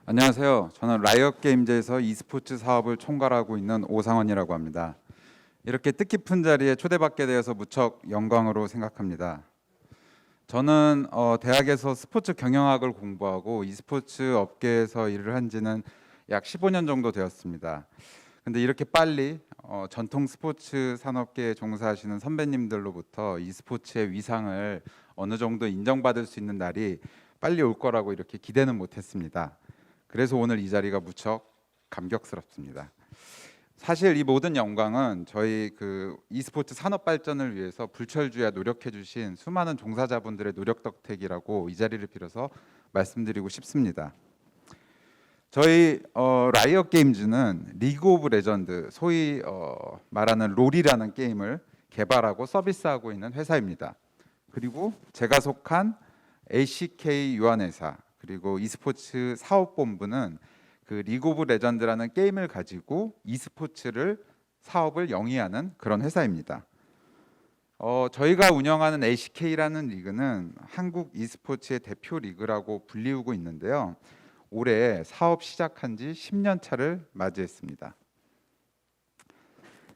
안녕하세요. 저는 라이엇 게임즈에서 e스포츠 사업을 총괄하고 있는 오상원이라고 합니다. 이렇게 뜻깊은 자리에 초대받게 되어서 무척 영광으로 생각합니다. 저는 대학에서 스포츠 경영학을 공부하고 e스포츠 업계에서 일을 한 지는 약 15년 정도 되었습니다. 근데 이렇게 빨리 전통 스포츠 산업계에 종사하시는 선배님들로부터 e스포츠의 위상을 어느 정도 인정받을 수 있는 날이 빨리 올 거라고 이렇게 기대는 못했습니다. 그래서 오늘 이 자리가 무척 감격스럽습니다. 사실 이 모든 영광은 저희 e스포츠 산업 발전을 위해서 불철주야 노력해 주신 수많은 종사자분들의 노력 덕택이라고 이 자리를 빌어서 말씀드리고 싶습니다. 저희 라이엇 게임즈는 리그 오브 레전드, 소위 말하는 롤이라는 게임을 개발하고 서비스하고 있는 회사입니다. 그리고 제가 속한 LCK 유한회사 그리고 e스포츠 사업본부는 그 리그 오브 레전드라는 게임을 가지고 e스포츠를 사업을 영위하는 그런 회사입니다. 저희가 운영하는 LCK라는 리그는 한국 e스포츠의 대표 리그라고 불리우고 있는데요. 올해 사업 시작한 지 10년 차를 맞이했습니다.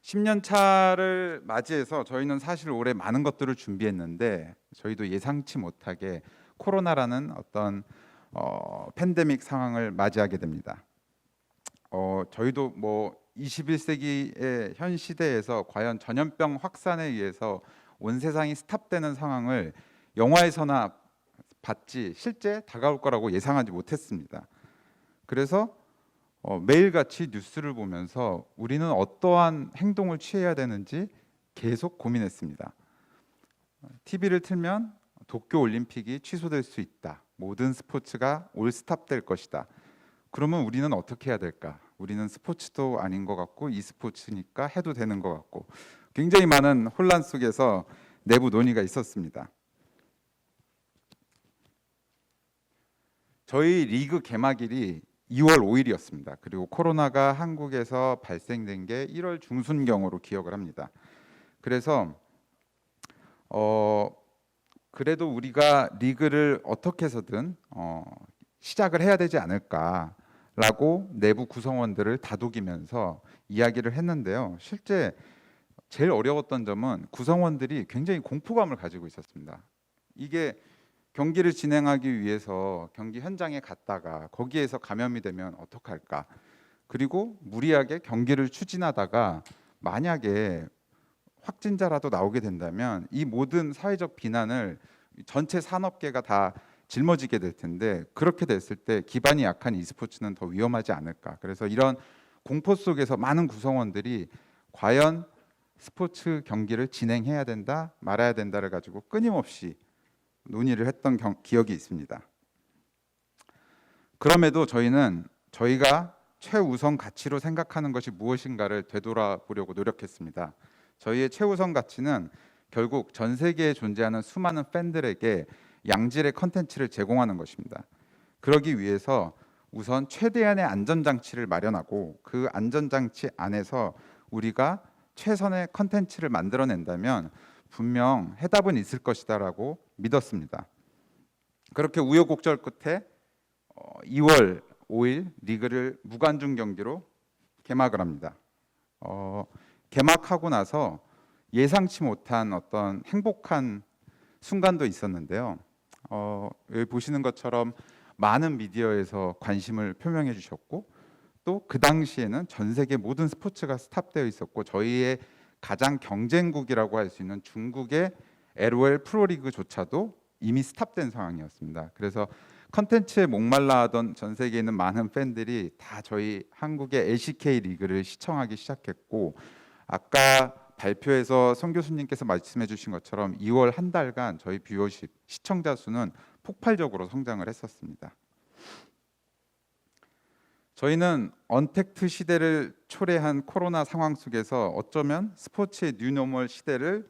10년 차를 맞이해서 저희는 사실 올해 많은 것들을 준비했는데 저희도 예상치 못하게 코로나라는 어떤 팬데믹 상황을 맞이하게 됩니다. 저희도 21세기의 현 시대에서 과연 전염병 확산에 의해서 온 세상이 스탑되는 상황을 영화에서나 봤지 실제 다가올 거라고 예상하지 못했습니다. 그래서 매일같이 뉴스를 보면서 우리는 어떠한 행동을 취해야 되는지 계속 고민했습니다. TV를 틀면 도쿄 올림픽이 취소될 수 있다. 모든 스포츠가 올 스탑될 것이다. 그러면 우리는 어떻게 해야 될까? 우리는 스포츠도 아닌 것 같고 e스포츠니까 해도 되는 것 같고 굉장히 많은 혼란 속에서 내부 논의가 있었습니다. 저희 리그 개막일이 2월 5일이었습니다. 그리고 코로나가 한국에서 발생된 게 1월 중순경으로 기억을 합니다. 그래서 그래도 우리가 리그를 어떻게 해서든 시작을 해야 되지 않을까라고 내부 구성원들을 다독이면서 이야기를 했는데요. 실제 제일 어려웠던 점은 구성원들이 굉장히 공포감을 가지고 있었습니다. 이게 경기를 진행하기 위해서 경기 현장에 갔다가 거기에서 감염이 되면 어떡할까? 그리고 무리하게 경기를 추진하다가 만약에 확진자라도 나오게 된다면 이 모든 사회적 비난을 전체 산업계가 다 짊어지게 될 텐데 그렇게 됐을 때 기반이 약한 e스포츠는 더 위험하지 않을까. 그래서 이런 공포 속에서 많은 구성원들이 과연 스포츠 경기를 진행해야 된다 말아야 된다를 가지고 끊임없이 논의를 했던 기억이 있습니다. 그럼에도 저희는 저희가 최우선 가치로 생각하는 것이 무엇인가를 되돌아보려고 노력했습니다. 저희의 최우선 가치는 결국 전 세계에 존재하는 수많은 팬들에게 양질의 컨텐츠를 제공하는 것입니다. 그러기 위해서 우선 최대한의 안전장치를 마련하고 그 안전장치 안에서 우리가 최선의 컨텐츠를 만들어낸다면 분명 해답은 있을 것이다라고 믿었습니다. 그렇게 우여곡절 끝에 2월 5일 리그를 무관중 경기로 개막을 합니다. 개막하고 나서 예상치 못한 어떤 행복한 순간도 있었는데요. 여기 보시는 것처럼 많은 미디어에서 관심을 표명해 주셨고 또 그 당시에는 전 세계 모든 스포츠가 스탑되어 있었고 저희의 가장 경쟁국이라고 할 수 있는 중국의 LOL 프로리그조차도 이미 스탑된 상황이었습니다. 그래서 컨텐츠에 목말라 하던 전 세계에 있는 많은 팬들이 다 저희 한국의 LCK 리그를 시청하기 시작했고 아까 발표에서 송 교수님께서 말씀해 주신 것처럼 2월 한 달간 저희 뷰어십 시청자 수는 폭발적으로 성장을 했었습니다. 저희는 언택트 시대를 초래한 코로나 상황 속에서 어쩌면 스포츠의 뉴노멀 시대를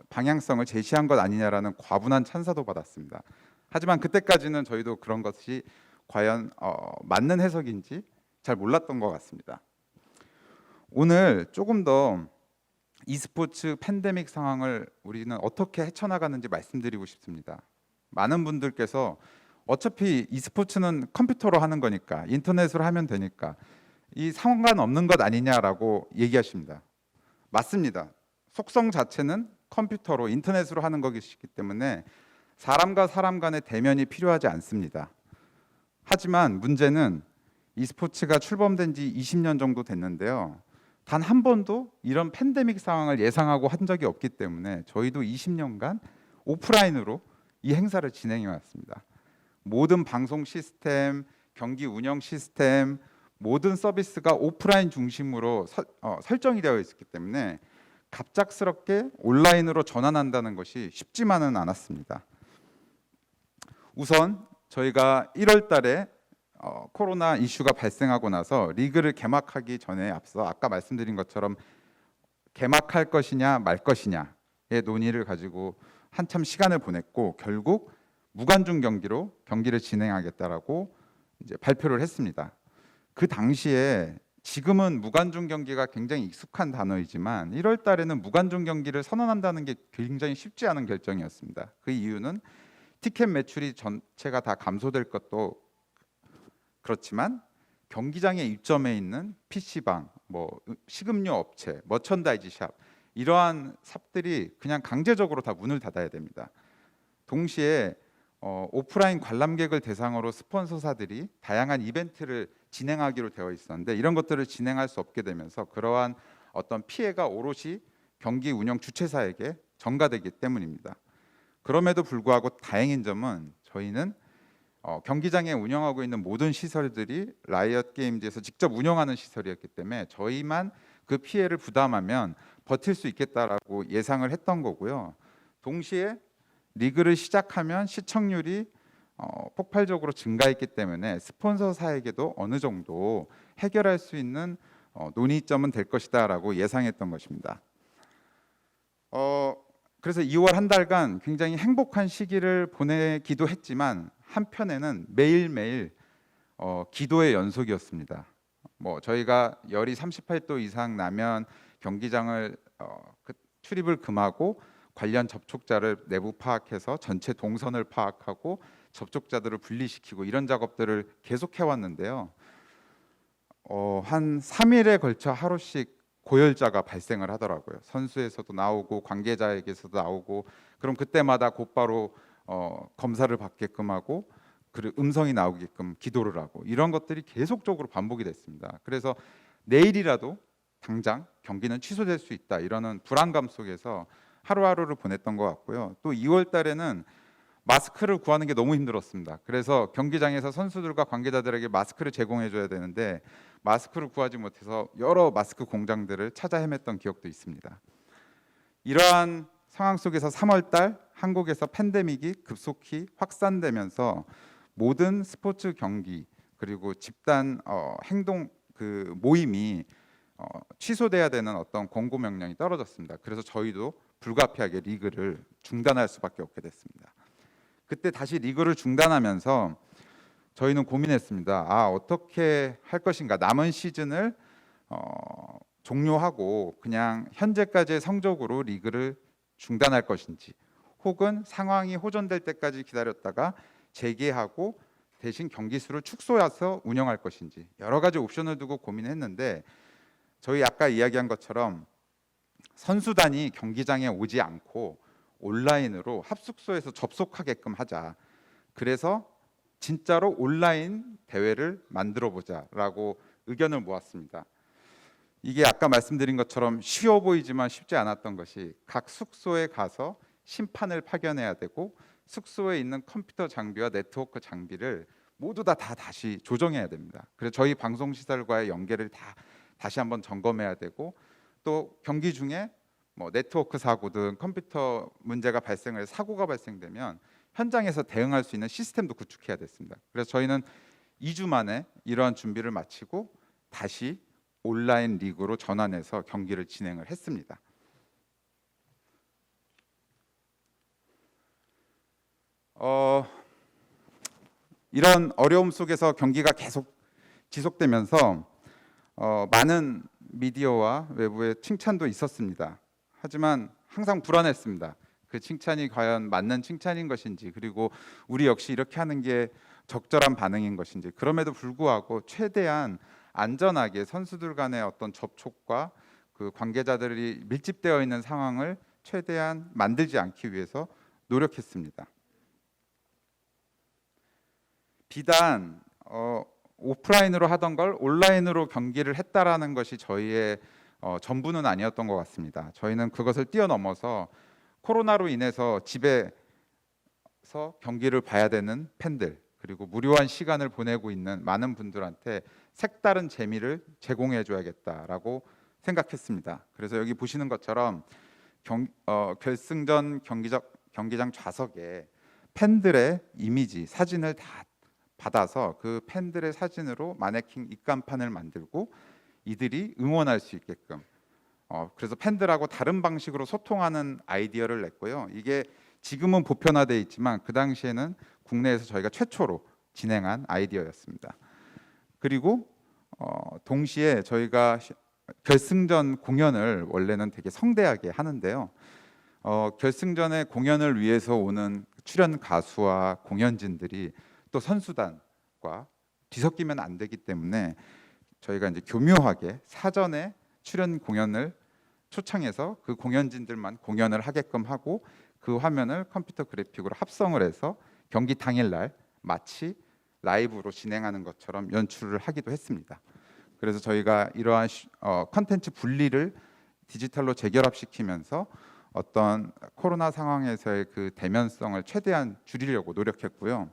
방향성을 제시한 것 아니냐라는 과분한 찬사도 받았습니다. 하지만 그때까지는 저희도 그런 것이 과연 맞는 해석인지 잘 몰랐던 것 같습니다. 오늘 조금 더 e스포츠 팬데믹 상황을 우리는 어떻게 헤쳐나가는지 말씀드리고 싶습니다. 많은 분들께서 어차피 e스포츠는 컴퓨터로 하는 거니까 인터넷으로 하면 되니까 이 상관없는 것 아니냐라고 얘기하십니다. 맞습니다. 속성 자체는 컴퓨터로 인터넷으로 하는 것이기 때문에 사람과 사람 간의 대면이 필요하지 않습니다. 하지만 문제는 e스포츠가 출범된 지 20년 정도 됐는데요. 단 한 번도 이런 팬데믹 상황을 예상하고 한 적이 없기 때문에 저희도 20년간 오프라인으로 이 행사를 진행해 왔습니다. 모든 방송 시스템, 경기 운영 시스템, 모든 서비스가 오프라인 중심으로 설정이 되어 있었기 때문에 갑작스럽게 온라인으로 전환한다는 것이 쉽지만은 않았습니다. 우선 저희가 1월 달에 코로나 이슈가 발생하고 나서 리그를 개막하기 전에 앞서 아까 말씀드린 것처럼 개막할 것이냐 말 것이냐의 논의를 가지고 한참 시간을 보냈고 결국 무관중 경기로 경기를 진행하겠다라고 이제 발표를 했습니다. 그 당시에 지금은 무관중 경기가 굉장히 익숙한 단어이지만 1월 달에는 무관중 경기를 선언한다는 게 굉장히 쉽지 않은 결정이었습니다. 그 이유는 티켓 매출이 전체가 다 감소될 것도 그렇지만 경기장에 입점해 있는 PC방, 뭐 식음료 업체, 머천다이즈 샵 이러한 샵들이 그냥 강제적으로 다 문을 닫아야 됩니다. 동시에 오프라인 관람객을 대상으로 스폰서사들이 다양한 이벤트를 진행하기로 되어 있었는데 이런 것들을 진행할 수 없게 되면서 그러한 어떤 피해가 오롯이 경기 운영 주최사에게 전가되기 때문입니다. 그럼에도 불구하고 다행인 점은 저희는 경기장에 운영하고 있는 모든 시설들이 라이엇 게임즈에서 직접 운영하는 시설이었기 때문에 저희만 그 피해를 부담하면 버틸 수 있겠다라고 예상을 했던 거고요. 동시에 리그를 시작하면 시청률이 폭발적으로 증가했기 때문에 스폰서사에게도 어느 정도 해결할 수 있는 논의점은 될 것이다라고 예상했던 것입니다. 그래서 2월 한 달간 굉장히 행복한 시기를 보내기도 했지만 한편에는 매일매일 기도의 연속이었습니다. 뭐 저희가 열이 38도 이상 나면 경기장을 출입을 금하고 관련 접촉자를 내부 파악해서 전체 동선을 파악하고 접촉자들을 분리시키고 이런 작업들을 계속 해왔는데요. 한 3일에 걸쳐 하루씩 고열자가 발생을 하더라고요. 선수에서도 나오고 관계자에게서도 나오고 그럼 그때마다 곧바로 검사를 받게끔 하고 그리고 음성이 나오게끔 기도를 하고 이런 것들이 계속적으로 반복이 됐습니다. 그래서 내일이라도 당장 경기는 취소될 수 있다 이러는 불안감 속에서 하루하루를 보냈던 것 같고요. 또 2월 달에는 마스크를 구하는 게 너무 힘들었습니다. 그래서 경기장에서 선수들과 관계자들에게 마스크를 제공해 줘야 되는데 마스크를 구하지 못해서 여러 마스크 공장들을 찾아 헤맸던 기억도 있습니다. 이러한 상황 속에서 3월 달 한국에서 팬데믹이 급속히 확산되면서 모든 스포츠 경기 그리고 집단 행동 그 모임이 취소돼야 되는 어떤 권고 명령이 떨어졌습니다. 그래서 저희도 불가피하게 리그를 중단할 수밖에 없게 됐습니다. 그때 다시 리그를 중단하면서 저희는 고민했습니다. 어떻게 할 것인가? 남은 시즌을 종료하고 그냥 현재까지의 성적으로 리그를 중단할 것인지 혹은 상황이 호전될 때까지 기다렸다가 재개하고 대신 경기 수를 축소해서 운영할 것인지 여러 가지 옵션을 두고 고민했는데 저희 아까 이야기한 것처럼 선수단이 경기장에 오지 않고 온라인으로 합숙소에서 접속하게끔 하자. 그래서 진짜로 온라인 대회를 만들어 보자라고 의견을 모았습니다. 이게 아까 말씀드린 것처럼 쉬워 보이지만 쉽지 않았던 것이 각 숙소에 가서 심판을 파견해야 되고 숙소에 있는 컴퓨터 장비와 네트워크 장비를 모두 다 다시 조정해야 됩니다. 그래서 저희 방송 시설과의 연계를 다시 한번 점검해야 되고 또 경기 중에 뭐 네트워크 사고든 컴퓨터 문제가 사고가 발생되면 현장에서 대응할 수 있는 시스템도 구축해야 됐습니다. 그래서 저희는 2주 만에 이러한 준비를 마치고 다시 온라인 리그로 전환해서 경기를 진행을 했습니다. 이런 어려움 속에서 경기가 계속 지속되면서 많은 미디어와 외부의 칭찬도 있었습니다. 하지만 항상 불안했습니다. 그 칭찬이 과연 맞는 칭찬인 것인지, 그리고 우리 역시 이렇게 하는 게 적절한 반응인 것인지, 그럼에도 불구하고 최대한 안전하게 선수들 간의 어떤 접촉과 그 관계자들이 밀집되어 있는 상황을 최대한 만들지 않기 위해서 노력했습니다. 비단 오프라인으로 하던 걸 온라인으로 경기를 했다라는 것이 저희의 전부는 아니었던 것 같습니다. 저희는 그것을 뛰어넘어서 코로나로 인해서 집에서 경기를 봐야 되는 팬들, 그리고 무료한 시간을 보내고 있는 많은 분들한테 색다른 재미를 제공해 줘야겠다라고 생각했습니다. 그래서 여기 보시는 것처럼 결승전 경기장 좌석에 팬들의 이미지, 사진을 다 받아서 그 팬들의 사진으로 마네킹 입간판을 만들고 이들이 응원할 수 있게끔, 그래서 팬들하고 다른 방식으로 소통하는 아이디어를 냈고요. 이게 지금은 보편화되어 있지만 그 당시에는 국내에서 저희가 최초로 진행한 아이디어였습니다. 그리고 동시에 저희가 결승전 공연을 원래는 되게 성대하게 하는데요. 결승전에 공연을 위해서 오는 출연 가수와 공연진들이 또 선수단과 뒤섞이면 안 되기 때문에 저희가 이제 교묘하게 사전에 출연 공연을 초청해서 그 공연진들만 공연을 하게끔 하고 그 화면을 컴퓨터 그래픽으로 합성을 해서 경기 당일날 마치 라이브로 진행하는 것처럼 연출을 하기도 했습니다. 그래서 저희가 이러한 컨텐츠 분리를 디지털로 재결합시키면서 어떤 코로나 상황에서의 그 대면성을 최대한 줄이려고 노력했고요.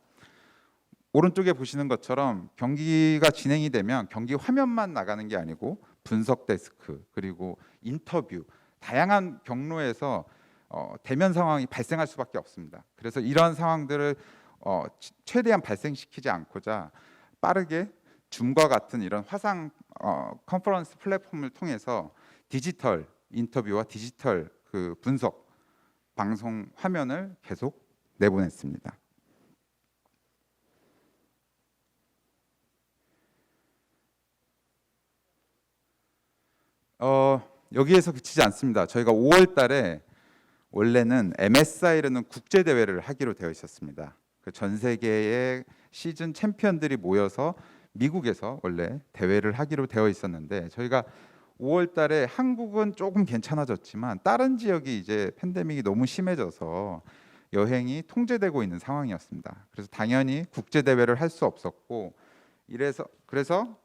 오른쪽에 보시는 것처럼 경기가 진행이 되면 경기 화면만 나가는 게 아니고 분석 데스크, 그리고 인터뷰, 다양한 경로에서 대면 상황이 발생할 수밖에 없습니다. 그래서 이런 상황들을 최대한 발생시키지 않고자 빠르게 줌과 같은 이런 화상 컨퍼런스 플랫폼을 통해서 디지털 인터뷰와 디지털 그 분석 방송 화면을 계속 내보냈습니다. 여기에서 그치지 않습니다. 저희가 5월 달에 원래는 MSI라는 국제 대회를 하기로 되어 있었습니다. 그 전 세계의 시즌 챔피언들이 모여서 미국에서 원래 대회를 하기로 되어 있었는데, 저희가 5월 달에 한국은 조금 괜찮아졌지만 다른 지역이 이제 팬데믹이 너무 심해져서 여행이 통제되고 있는 상황이었습니다. 그래서 당연히 국제 대회를 할 수 없었고, 그래서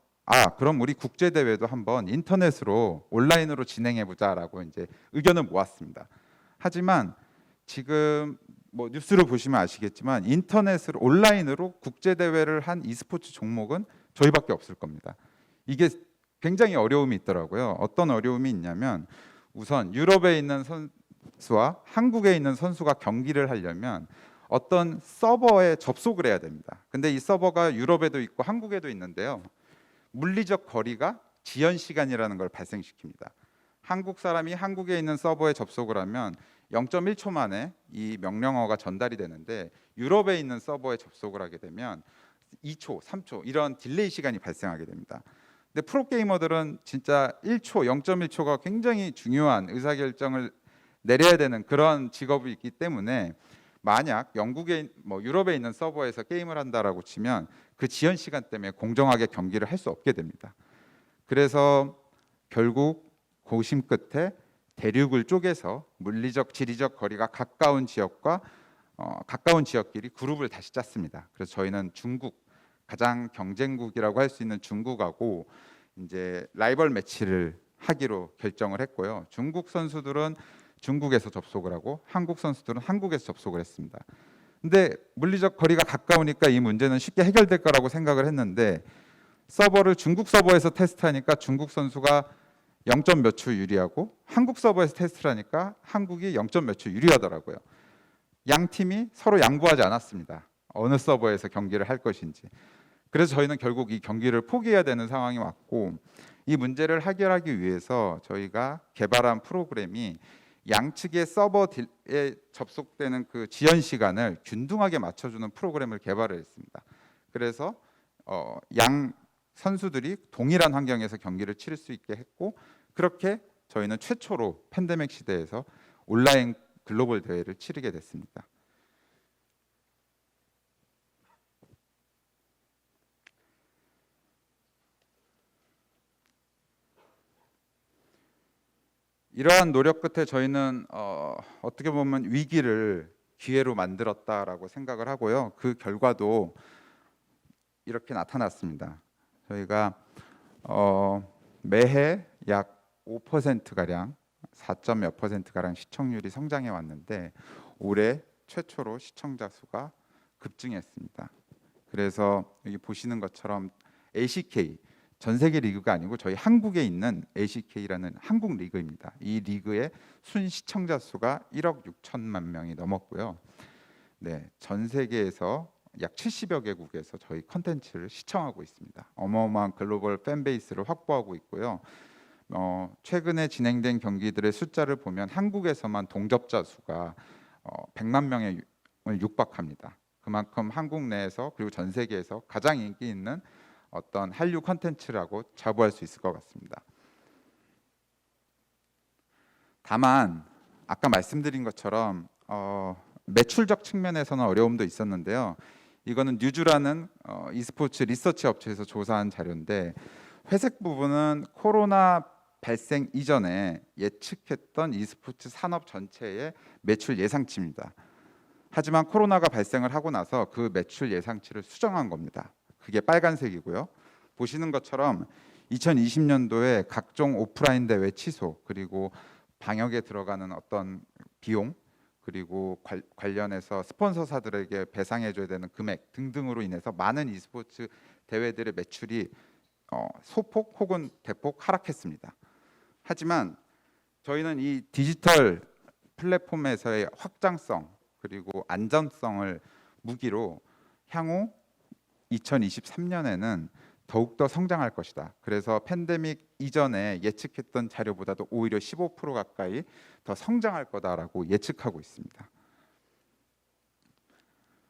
그럼 우리 국제 대회도 한번 인터넷으로 온라인으로 진행해 보자라고 이제 의견을 모았습니다. 하지만 지금 뭐 뉴스를 보시면 아시겠지만 인터넷으로 온라인으로 국제 대회를 한 e스포츠 종목은 저희밖에 없을 겁니다. 이게 굉장히 어려움이 있더라고요. 어떤 어려움이 있냐면, 우선 유럽에 있는 선수와 한국에 있는 선수가 경기를 하려면 어떤 서버에 접속을 해야 됩니다. 근데 이 서버가 유럽에도 있고 한국에도 있는데요. 물리적 거리가 지연 시간이라는 걸 발생시킵니다. 한국 사람이 한국에 있는 서버에 접속을 하면 0.1초 만에 이 명령어가 전달이 되는데, 유럽에 있는 서버에 접속을 하게 되면 2초, 3초 이런 딜레이 시간이 발생하게 됩니다. 근데 프로게이머들은 진짜 1초, 0.1초가 굉장히 중요한 의사결정을 내려야 되는 그런 직업이 있기 때문에, 만약 유럽에 있는 서버에서 게임을 한다라고 치면 그 지연 시간 때문에 공정하게 경기를 할 수 없게 됩니다. 그래서 결국 고심 끝에 대륙을 쪼개서 물리적, 지리적 거리가 가까운 지역과 가까운 지역끼리 그룹을 다시 짰습니다. 그래서 저희는 중국, 가장 경쟁국이라고 할 수 있는 중국하고 이제 라이벌 매치를 하기로 결정을 했고요. 중국 선수들은 중국에서 접속을 하고 한국 선수들은 한국에서 접속을 했습니다. 근데 물리적 거리가 가까우니까 이 문제는 쉽게 해결될 거라고 생각을 했는데, 서버를 중국 서버에서 테스트하니까 중국 선수가 0점 몇 초 유리하고 한국 서버에서 테스트를 하니까 한국이 0점 몇 초 유리하더라고요. 양 팀이 서로 양보하지 않았습니다. 어느 서버에서 경기를 할 것인지. 그래서 저희는 결국 이 경기를 포기해야 되는 상황이 왔고, 이 문제를 해결하기 위해서 저희가 개발한 프로그램이 양측의 서버에 접속되는 그 지연 시간을 균등하게 맞춰주는 프로그램을 개발을 했습니다. 그래서 양 선수들이 동일한 환경에서 경기를 치를 수 있게 했고, 그렇게 저희는 최초로 팬데믹 시대에서 온라인 글로벌 대회를 치르게 됐습니다. 이러한 노력 끝에 저희는 어떻게 보면 위기를 기회로 만들었다라고 생각을 하고요. 그 결과도 이렇게 나타났습니다. 저희가 매해 약 5% 가량 4점 몇 퍼센트 가량 시청률이 성장해 왔는데 올해 최초로 시청자 수가 급증했습니다. 그래서 여기 보시는 것처럼 ACK 전 세계 리그가 아니고 저희 한국에 있는 ACK라는 한국 리그입니다. 이 리그의 순 시청자 수가 1억 6천만 명이 넘었고요. 네, 전 세계에서 약 70여 개국에서 저희 컨텐츠를 시청하고 있습니다. 어마어마한 글로벌 팬베이스를 확보하고 있고요. 최근에 진행된 경기들의 숫자를 보면 한국에서만 동접자 수가 100만 명에 육박합니다. 그만큼 한국 내에서 그리고 전 세계에서 가장 인기 있는 어떤 한류 컨텐츠라고 자부할 수 있을 것 같습니다. 다만 아까 말씀드린 것처럼 매출적 측면에서는 어려움도 있었는데요. 이거는 뉴즈라는 e스포츠 리서치 업체에서 조사한 자료인데 회색 부분은 코로나 발생 이전에 예측했던 e스포츠 산업 전체의 매출 예상치입니다. 하지만 코로나가 발생을 하고 나서 그 매출 예상치를 수정한 겁니다. 그게 빨간색이고요. 보시는 것처럼 2020년도에 각종 오프라인 대회 취소 그리고 방역에 들어가는 어떤 비용 그리고 관련해서 스폰서사들에게 배상해줘야 되는 금액 등등으로 인해서 많은 e스포츠 대회들의 매출이 소폭 혹은 대폭 하락했습니다. 하지만 저희는 이 디지털 플랫폼에서의 확장성 그리고 안전성을 무기로 향후 2023년에는 더욱더 성장할 것이다. 그래서 팬데믹 이전에 예측했던 자료보다도 오히려 15% 가까이 더 성장할 거다라고 예측하고 있습니다.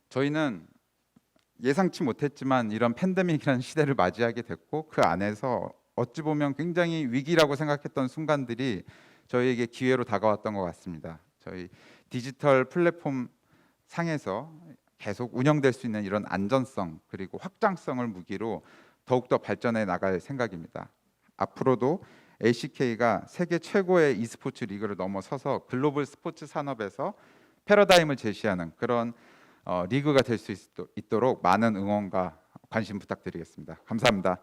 저희는 예상치 못했지만 이런 팬데믹이라는 시대를 맞이하게 됐고 그 안에서 어찌 보면 굉장히 위기라고 생각했던 순간들이 저희에게 기회로 다가왔던 것 같습니다. 저희 디지털 플랫폼 상에서 계속 운영될 수 있는 이런 안전성 그리고 확장성을 무기로 더욱더 발전해 나갈 생각입니다. 앞으로도 ACK가 세계 최고의 e스포츠 리그를 넘어서서 글로벌 스포츠 산업에서 패러다임을 제시하는 그런 리그가 될 수 있도록 많은 응원과 관심 부탁드리겠습니다. 감사합니다.